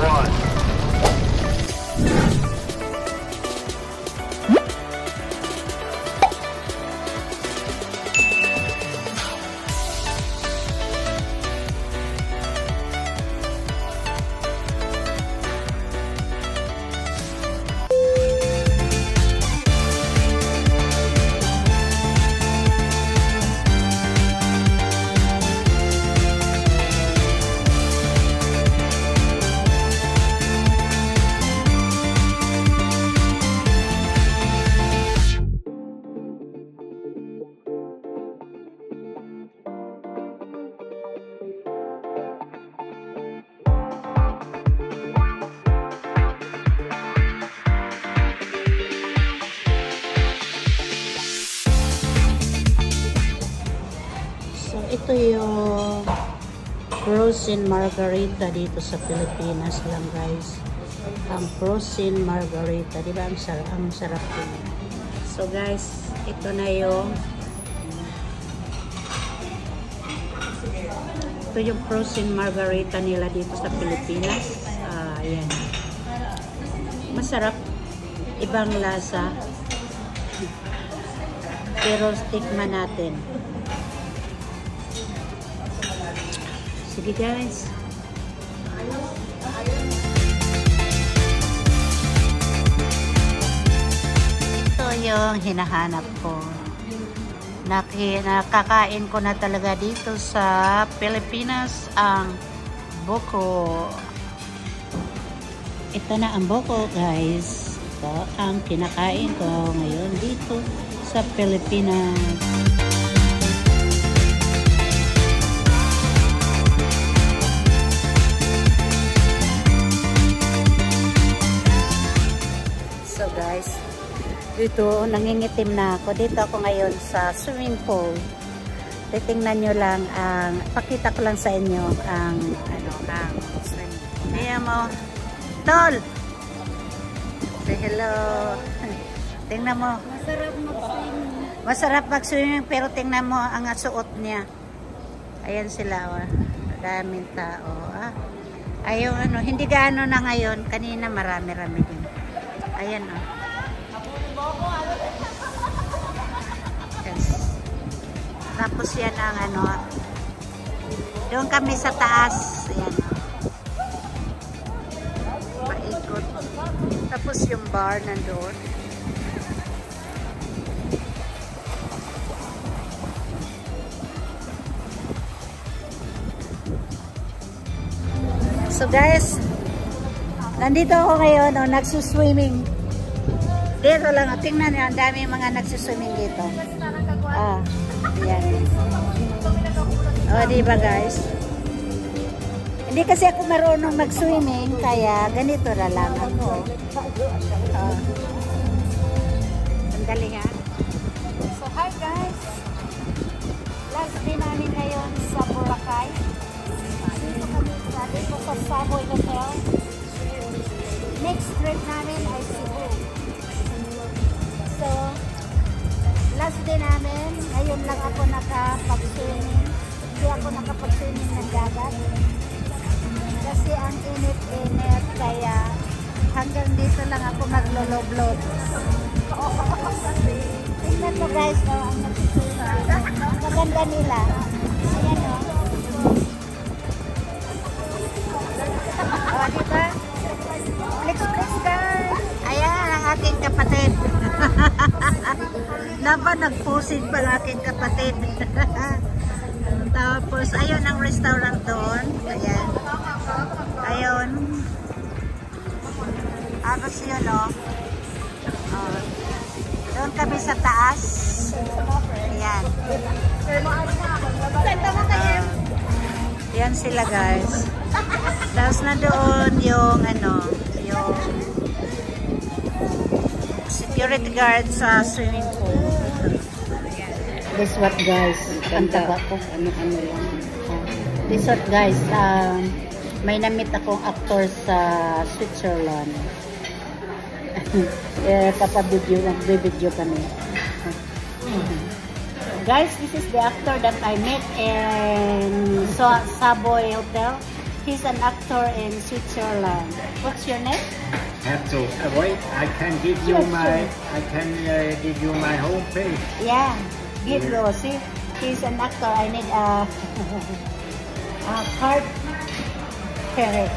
1. Ito yung frozen margarita dito sa Pilipinas lang, guys. Ang frozen margarita, di ba? Ang sarap din. So guys, ito na yung frozen margarita nila dito sa Pilipinas. Ayan. Masarap. Ibang lasa. Pero tikman natin. Sige guys. Ito yung hinahanap ko. Nakakain ko na talaga dito sa Pilipinas ang buko. Ito na ang buko, guys. Ito ang kinakain ko ngayon dito sa Pilipinas. Guys, dito nangingitim na ako. Dito ako ngayon sa swimming pool. Titingnan nyo lang ang, pakita ko lang sa inyo ang ang swimming pool. Ayan mo, Tol! Say hello. Tingnan mo. Masarap mag-swimming. Masarap mag-swimming, pero tingnan mo ang suot niya. Ayan sila, oh. Daming tao. Ayun, hindi gaano na ngayon. Kanina marami-rami din. Ayan, oh. Yes. Tapos yan ang doon kami sa taas. Ayan, oh. Paikot. Tapos yung bar nandoon. So guys, nandito ako ngayon, nagsuswimming. Dito lang, tingnan niyo, ang dami mga nagsuswimming dito. Yan. Diba guys? Hindi kasi ako marunong mag-swimming, kaya ganito na lang ako. Sandali ha. So hi guys. Last day namin ngayon sa Boracay. Dito sa Savoy Hotel. Next trip namin ay Cebu. So, last day namin, ngayon lang ako nakapag-swimming. Hindi ako nakapag-swimming ng dagat. Kasi ang init-init, kaya hanggang dito lang ako maglolo-vlog. Tingnan mo guys, ang nagsuswimming. Maganda nila. Ayan o. Diba? Flex guys! Ayan ang aking kapatid. Naba, nagpusin pa ang aking kapatid. Tapos, ayun ang restaurant doon. Ayan. Ayun. Tapos yun, o. Doon kami sa taas. Ayan. Yan sila, guys. Tapos na doon yung yung security guard sa swimming pool. This what guys, ang taba ko, ano lang. This what guys, may na-meet akong actor sa Switzerland. Kapabidyo, nagbibidyo kami. Guys, this is the actor that I met in Savoy Hotel. He's an actor in Switzerland. What's your name? Have to wait. I can give you Sure, my. sure. I can give you my homepage. Yeah, give Rosie. He's an actor. I need a card. Correct.